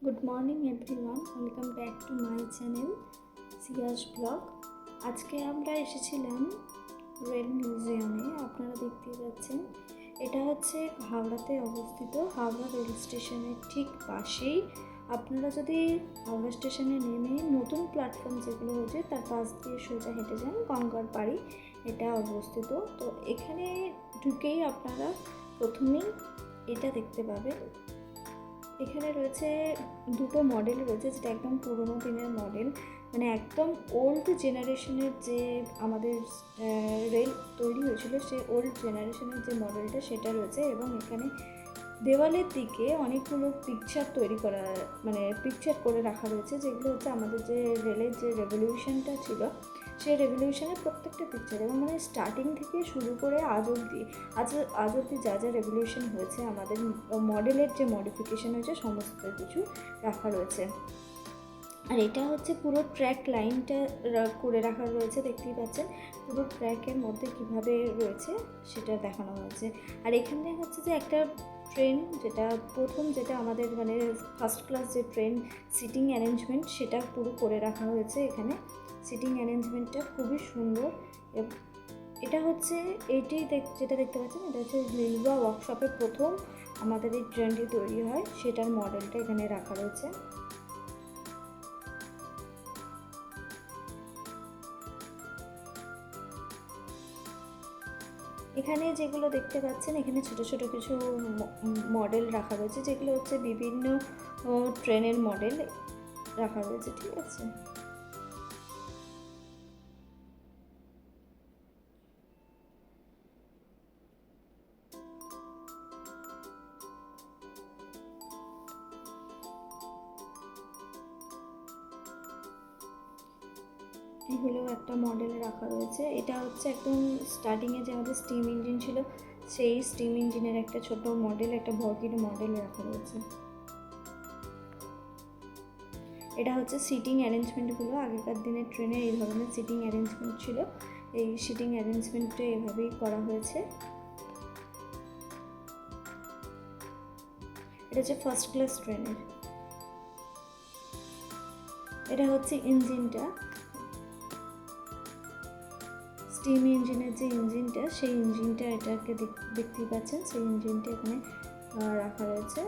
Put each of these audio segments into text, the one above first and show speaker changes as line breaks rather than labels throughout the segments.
Good morning everyone, welcome back to my channel সিয়াজ blog. আজকে আমরা এসেছিলাম রেল মিউজিয়ামে। আপনারা দেখতেই পাচ্ছেন, এটা হচ্ছে হাওড়াতে অবস্থিত। হাওড়া রেল স্টেশনের ঠিক পাশেই। আপনারা যদি হাওড়া স্টেশনে নেমে নতুন প্ল্যাটফর্ম যেগুলো হয়েছে তার পাশ দিয়ে সোজা হেঁটে যান, গঙ্গার পাড়ি এটা অবস্থিত। তো এখানে ঢুকেই আপনারা প্রথমেই এটা দেখতে পাবেন। এখানে রয়েছে দুটো মডেল রয়েছে, যেটা একদম পুরোনো দিনের মডেল, মানে একদম ওল্ড জেনারেশনের যে আমাদের রেল তৈরি হয়েছিল সেই ওল্ড জেনারেশনের যে মডেলটা সেটা রয়েছে। এবং এখানে দেওয়ালের দিকে অনেকগুলো পিকচার তৈরি করা, মানে পিকচার করে রাখা রয়েছে, যেগুলো হচ্ছে আমাদের যে রেলের যে রেভলিউশনটা ছিল সেই রেভলিউশনের প্রত্যেকটা পিকচার। এবং মানে স্টার্টিং থেকে শুরু করে আজ অবধি যা যা রেভলিউশন হয়েছে, আমাদের মডেলের যে মডিফিকেশন হয়েছে সমস্ত কিছু রাখা রয়েছে। আর এটা হচ্ছে পুরো ট্র্যাক লাইনটা করে রাখা রয়েছে, দেখতেই পাচ্ছেন পুরো ট্র্যাকের মধ্যে কিভাবে রয়েছে সেটা দেখানো হয়েছে। আর এখানে হচ্ছে যে একটা ট্রেন, যেটা আমাদের মানে ফার্স্ট ক্লাস যে ট্রেন সিটিং অ্যারেঞ্জমেন্ট, সেটা পুরো করে রাখা হয়েছে। এখানে সিটিং অ্যারেঞ্জমেন্টটা খুবই সুন্দর। এটা হচ্ছে যেটা দেখতে পাচ্ছেন, এটা হচ্ছে রেলওয়ে ওয়ার্কশপে প্রথম আমাদের এই ট্রেনটি তৈরি হয়, সেটার মডেলটা এখানে রাখা রয়েছে। এখানে যেগুলো দেখতে পাচ্ছেন, এখানে ছোট ছোট কিছু মডেল রাখা রয়েছে, যেগুলো হচ্ছে বিভিন্ন ট্রেনের মডেল রাখা রয়েছে, ঠিক আছে। এগুলো একটা মডেল রাখা রয়েছে। এটা হচ্ছে একদম স্টার্টিংয়ে যে আমাদের স্টিম ইঞ্জিন ছিল, সেই স্টিম ইঞ্জিনের একটা ছোট মডেল, একটা ভর্কির মডেল রাখা রয়েছে। এটা হচ্ছে সিটিং অ্যারেঞ্জমেন্টগুলো। আগেকার দিনের ট্রেনে এই ধরনের সিটিং অ্যারেঞ্জমেন্ট ছিল, এই সিটিং অ্যারেঞ্জমেন্টটা এভাবেই করা হয়েছে। এটা হচ্ছে ফার্স্ট ক্লাস ট্রেনের। এটা হচ্ছে ইঞ্জিনটা, স্টিম ইঞ্জিনের যে ইঞ্জিনটা, সেই ইঞ্জিনটা এটাকে দেখতেই পাচ্ছেন, সেই ইঞ্জিনটা এখানে রাখা রয়েছে।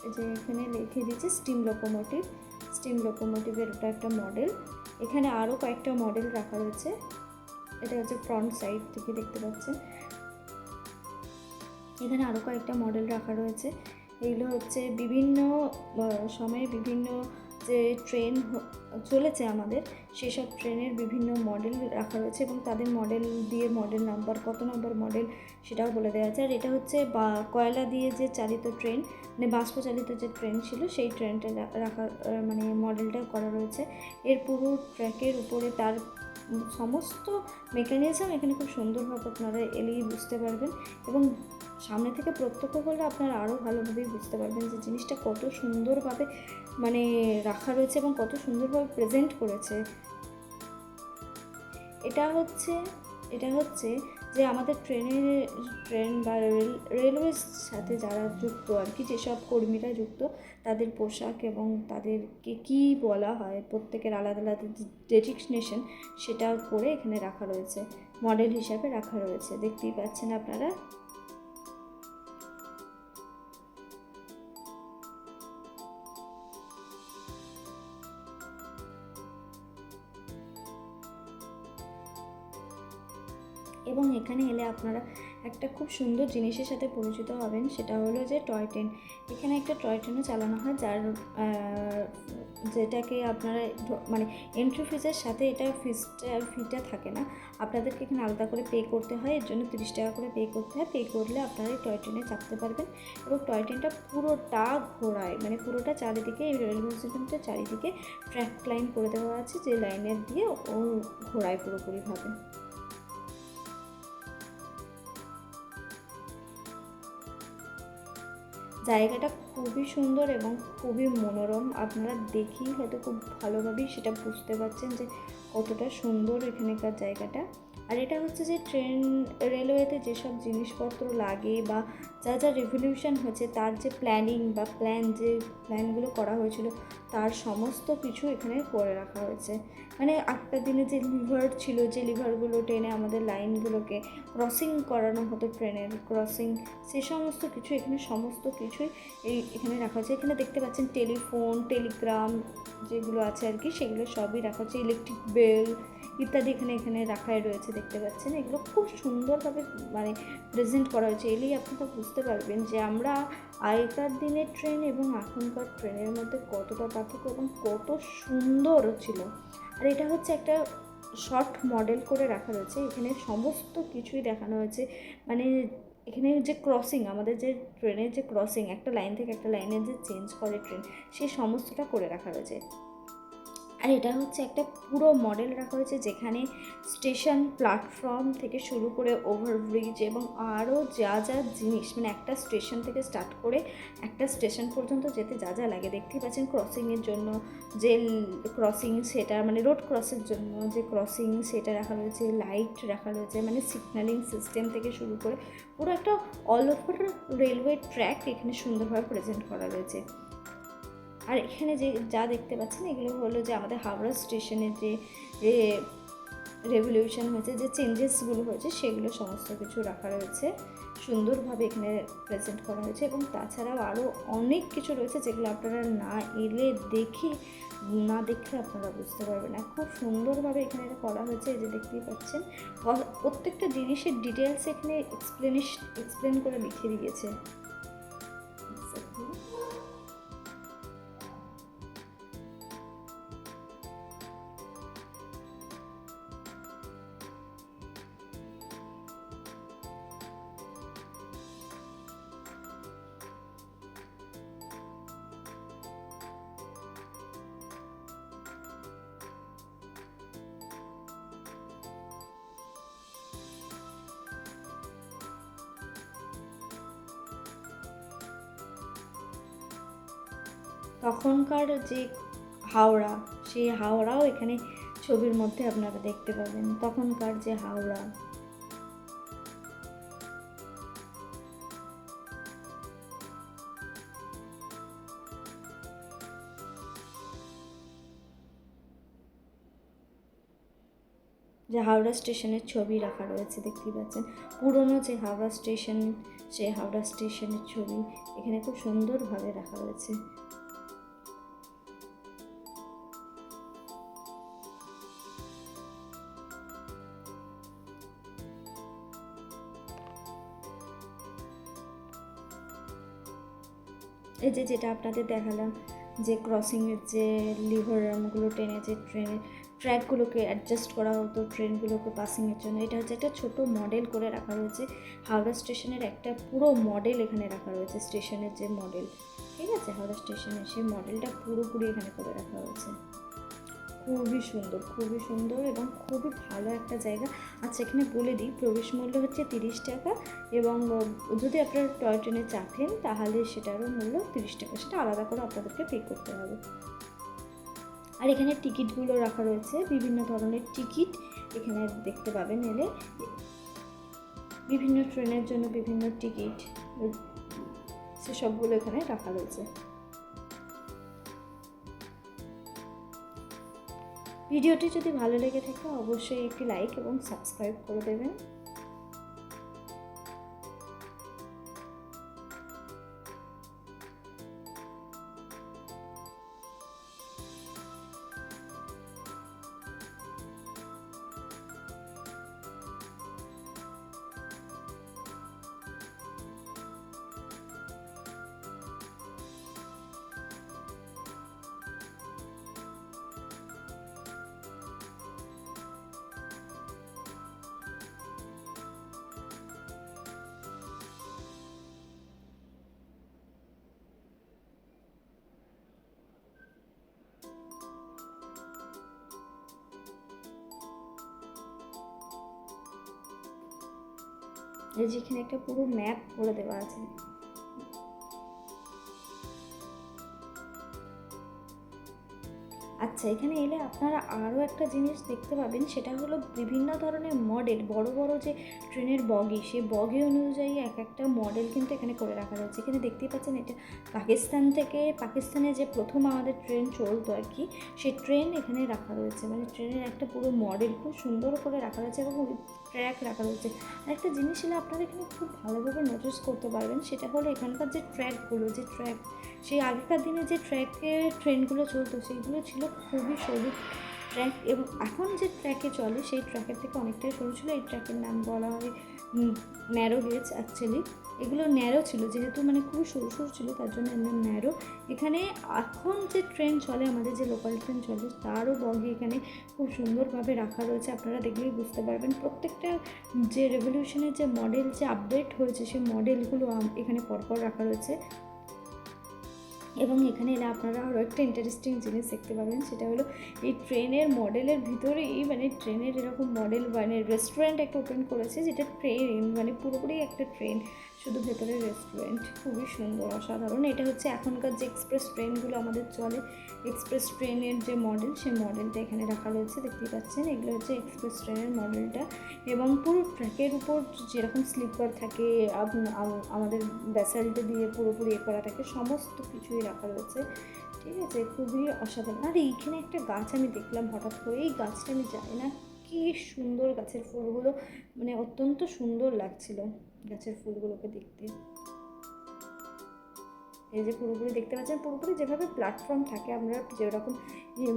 এই যে এখানে লিখে দিয়েছে স্টিম লোকোমোটিভের ওটা একটা মডেল। এখানে আরও কয়েকটা মডেল রাখা রয়েছে। এটা হচ্ছে ফ্রন্ট সাইড থেকে দেখতে পাচ্ছেন, এখানে আরও কয়েকটা মডেল রাখা রয়েছে। এগুলো হচ্ছে বিভিন্ন সময়ে বিভিন্ন যে ট্রেন চলেছে আমাদের, সেসব ট্রেনের বিভিন্ন মডেল রাখা রয়েছে এবং তাদের মডেল দিয়ে মডেল নাম্বার, কত নম্বর মডেল সেটাও বলে দেওয়া আছে। আর এটা হচ্ছে কয়লা দিয়ে যে চালিত ট্রেন, মানে বাষ্প চালিত যে ট্রেন ছিল, সেই ট্রেনটা রাখা, মানে মডেলটা করা রয়েছে। এর পুরো ট্র্যাকের উপরে তার সমস্ত মেকানিজম এখানে খুব সুন্দরভাবে আপনারা এলেই বুঝতে পারবেন। এবং সামনে থেকে প্রত্যক্ষ করলে আপনারা আরও ভালোভাবেই বুঝতে পারবেন যে জিনিসটা কত সুন্দরভাবে মানে রাখা রয়েছে এবং কত সুন্দরভাবে প্রেজেন্ট করেছে। এটা হচ্ছে যে আমাদের ট্রেন বা রেলওয়ের সাথে যারা যুক্ত আর কি, যেসব কর্মীরা যুক্ত, তাদের পোশাক এবং তাদেরকে কী বলা হয়, প্রত্যেকের আলাদা আলাদা ডেজিগনেশন, সেটা করে এখানে রাখা রয়েছে, মডেল হিসাবে রাখা রয়েছে, দেখতেই পাচ্ছেন আপনারা। এবং এখানে এলে আপনারা একটা খুব সুন্দর জিনিসের সাথে পরিচিত হবেন, সেটা হলো যে টয় ট্রেন। এখানে একটা টয় ট্রেনও চালানো হয়, যেটাকে আপনারা মানে এন্ট্রি ফিজের সাথে এটা ফিটা থাকে না, আপনাদেরকে এখানে আলাদা করে পে করতে হয়। এর জন্য 30 টাকা করে পে করতে হয়। পে করলে আপনারা এই টয় ট্রেনে চাপতে পারবেন। এবং টয় ট্রেনটা পুরোটা ঘোরায়, মানে পুরোটা চারিদিকে, এই রেল মিউজিয়ামটা চারিদিকে ট্র্যাক লাইন করে দেওয়া আছে, যে লাইনের দিয়ে ও ঘোরায় পুরোপুরিভাবে। জায়গাটা খুবই সুন্দর এবং খুবই মনোরম। আপনারা দেখেই হয়তো খুব ভালোভাবেই সেটা বুঝতে পারছেন যে কতটা সুন্দর এখানকার জায়গাটা। আর এটা হচ্ছে যে রেলওয়েতে যেসব জিনিসপত্র লাগে বা যা যা রেভলিউশন হয়েছে তার যে প্ল্যানিং বা প্ল্যানগুলো করা হয়েছিল তার সমস্ত কিছু এখানে করে রাখা হয়েছে। মানে আগেকার দিনে যে লিভার ছিল, যে লিভারগুলো টেনে আমাদের লাইনগুলোকে ক্রসিং করানো হতো, ট্রেনের ক্রসিং, সে সমস্ত কিছু এখানে সমস্ত কিছুই এখানে রাখা হয়েছে। এখানে দেখতে পাচ্ছেন টেলিফোন, টেলিগ্রাম যেগুলো আছে আর কি, সেগুলো সবই রাখা হচ্ছে, ইলেকট্রিক বেল ইত্যাদি এখানে রাখাই রয়েছে, দেখতে পাচ্ছেন। এগুলো খুব সুন্দরভাবে মানে প্রেজেন্ট করা হয়েছে। এলেই আপনারা বুঝতে পারবেন যে আমরা আগেকার দিনের ট্রেন এবং এখনকার ট্রেনের মধ্যে কতটা পার্থক্য এবং কত সুন্দর ছিল। আর এটা হচ্ছে একটা শর্ট মডেল করে রাখা রয়েছে, এখানে সমস্ত কিছুই দেখানো হয়েছে। মানে এখানে যে ক্রসিং, আমাদের যে ট্রেনের যে ক্রসিং, একটা লাইন থেকে একটা লাইনে যে চেঞ্জ করে ট্রেন, সেই সমস্তটা করে রাখা রয়েছে। আর এটা হচ্ছে একটা পুরো মডেল রাখা হয়েছে যেখানে স্টেশন, প্ল্যাটফর্ম থেকে শুরু করে ওভারব্রিজ এবং আরও যা যা জিনিস, মানে একটা স্টেশন থেকে স্টার্ট করে একটা স্টেশন পর্যন্ত যেতে যা যা লাগে, দেখতেই পাচ্ছেন। ক্রসিংয়ের জন্য যে ক্রসিং, সেটা মানে রোড ক্রসের জন্য যে ক্রসিং, সেটা রাখা রয়েছে, লাইট রাখা রয়েছে, মানে সিগন্যালিং সিস্টেম থেকে শুরু করে পুরো একটা অল ওভার রেলওয়ে ট্র্যাক এখানে সুন্দরভাবে প্রেজেন্ট করা রয়েছে। আর এখানে যে যা দেখতে পাচ্ছেন এগুলো হলো যে আমাদের হাওড়া স্টেশনের যে রেভলিউশন হয়েছে, যে চেঞ্জেসগুলো হয়েছে, সেগুলো সমস্ত কিছু রাখা রয়েছে, সুন্দরভাবে এখানে প্রেজেন্ট করা হয়েছে। এবং তাছাড়াও আরও অনেক কিছু রয়েছে যেগুলো আপনারা না দেখলে আপনারা বুঝতে পারবেন না। খুব সুন্দরভাবে এখানে করা হয়েছে, এই যে দেখতেই পাচ্ছেন। প্রত্যেকটা জিনিসের ডিটেলস এখানে এক্সপ্লেন করে লিখে দিয়েছে। তখনকার যে হাওড়া, সেই হাওড়াও এখানে ছবির মধ্যে আপনারা দেখতে পাবেন, তখনকার যে হাওড়া। যে হাওড়া স্টেশনের ছবি রাখা রয়েছে, দেখতেই পাচ্ছেন। পুরনো যে হাওড়া স্টেশন, সেই হাওড়া স্টেশনের ছবি এখানে খুব সুন্দরভাবে রাখা রয়েছে। এই যে যেটা আপনাদের দেখালাম, যে ক্রসিংয়ের যে লিভার আর্মগুলো টেনে যে ট্রেনের ট্র্যাকগুলোকে অ্যাডজাস্ট করা হতো ট্রেনগুলোকে পাসিংয়ের জন্য, এটা হচ্ছে একটা ছোট মডেল করে রাখা রয়েছে। হাওড়া স্টেশনের একটা পুরো মডেল এখানে রাখা রয়েছে, স্টেশনের যে মডেল, ঠিক আছে, হাওড়া স্টেশনের সেই মডেলটা পুরোপুরি এখানে করে রাখা হয়েছে। খুবই সুন্দর এবং খুবই ভালো একটা জায়গা। আচ্ছা, এখানে বলে দিই, প্রবেশ মূল্য হচ্ছে 30 টাকা, এবং যদি আপনারা টয় ট্রেনে চাপেন তাহলে সেটারও মূল্য 30 টাকা, সেটা আলাদা করে আপনাদেরকে পে করতে হবে। আর এখানে টিকিটগুলো রাখা রয়েছে, বিভিন্ন ধরনের টিকিট এখানে দেখতে পাবেন এলে, বিভিন্ন ট্রেনের জন্য বিভিন্ন টিকিট, সেসবগুলো এখানে রাখা রয়েছে। ভিডিওটি যদি ভালো লেগে থাকে অবশ্যই একটি লাইক এবং সাবস্ক্রাইব করে দেবেন। এই যেখানে একটা পুরো ম্যাপ করে দেওয়া আছে। আচ্ছা, এখানে এলে আপনারা আরও একটা জিনিস দেখতে পাবেন, সেটা হলো বিভিন্ন ধরনের মডেল, বড় বড় যে ট্রেনের বগি, সেই বগি অনুযায়ী এক একটা মডেল কিন্তু এখানে করে রাখা রয়েছে। এখানে দেখতেই পাচ্ছেন এটা পাকিস্তানে যে প্রথম আমাদের ট্রেন চলতো আর কি, সেই ট্রেন এখানে রাখা রয়েছে, মানে ট্রেনের একটা পুরো মডেল খুব সুন্দর করে রাখা রয়েছে এবং ট্র্যাক রাখা রয়েছে। আর একটা জিনিস হলে আপনারা এখানে খুব ভালোভাবে নোটিস করতে পারবেন, সেটা হলো এখানকার যে ট্র্যাক, সেই আগেকার দিনে যে ট্রেনগুলো চলতো সেইগুলো ছিল খুবই সরু ট্র্যাক, এবং এখন যে ট্র্যাকে চলে সেই ট্র্যাকের থেকে অনেকটাই সরু ছিল। এই ট্র্যাকের নাম বলা হয় ন্যারো গেজ। অ্যাকচুয়ালি এগুলো ন্যারো ছিল, যেহেতু মানে খুবই সরু সরু ছিল তার জন্য এর নাম ন্যারো। এখানে এখন যে ট্রেন চলে, আমাদের যে লোকাল ট্রেন চলে, তারও বগি এখানে খুব সুন্দরভাবে রাখা রয়েছে। আপনারা দেখলেই বুঝতে পারবেন প্রত্যেকটা যে রেভলিউশনের যে মডেল যে আপডেট হয়েছে সেই মডেলগুলো এখানে পরপর রাখা রয়েছে। এবং এখানে এলে আপনারা আরও একটা ইন্টারেস্টিং জিনিস দেখতে পাবেন, সেটা হলো এই ট্রেনের মডেলের ভিতরেই, মানে ট্রেনের এরকম মডেল মানে রেস্টুরেন্ট একটা ওপেন করেছে, যেটা ট্রেন মানে পুরোপুরি একটা ট্রেন, শুধু ভেতরে রেস্টুরেন্ট। খুবই সুন্দর, অসাধারণ। এটা হচ্ছে এখনকার যে এক্সপ্রেস ট্রেনগুলো আমাদের চলে, এক্সপ্রেস ট্রেনের যে মডেল, সেই মডেলটা এখানে রাখা রয়েছে, দেখতেই পাচ্ছেন। এগুলো হচ্ছে এক্সপ্রেস ট্রেনের মডেলটা, এবং পুরো ট্র্যাকের উপর যেরকম স্লিপার থাকে, আমাদের ব্যাসাল্টে দিয়ে পুরোপুরি করা থাকে, সমস্ত কিছুই রাখা রয়েছে। ঠিক আছে, খুবই অসাধারণ। আর এইখানে একটা গাছ আমি দেখলাম হঠাৎ করে, এই গাছটা আমি জানি না, কি সুন্দর গাছের ফুলগুলো, মানে অত্যন্ত সুন্দর লাগছিল গাছের ফুলগুলোকে দেখতে। এই যে পুরোপুরি দেখতে পাচ্ছেন, পুরোপুরি যেভাবে প্ল্যাটফর্ম থাকে, আমরা যেরকম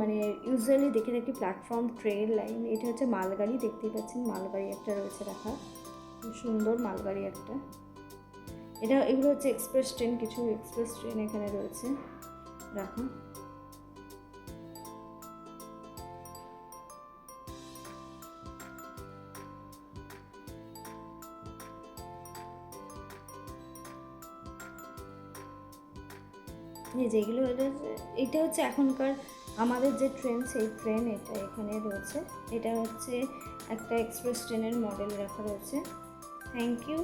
মানে ইউজুয়ালি দেখে থাকি প্ল্যাটফর্ম, ট্রেন লাইন, এটা হচ্ছে মালগাড়ি, দেখতেই পাচ্ছেন মালগাড়ি একটা রয়েছে রাখা, খুব সুন্দর মালগাড়ি একটা। এগুলো হচ্ছে এক্সপ্রেস ট্রেন, কিছু এক্সপ্রেস ট্রেন এখানে রয়েছে রাখা। এই যেগুলো হলো, এটা হচ্ছে এখনকার আমাদের যে ট্রেন, সেই ট্রেন এটা এখানে রয়েছে। এটা হচ্ছে একটা এক্সপ্রেস ট্রেনের মডেল রাখা রয়েছে। Thank you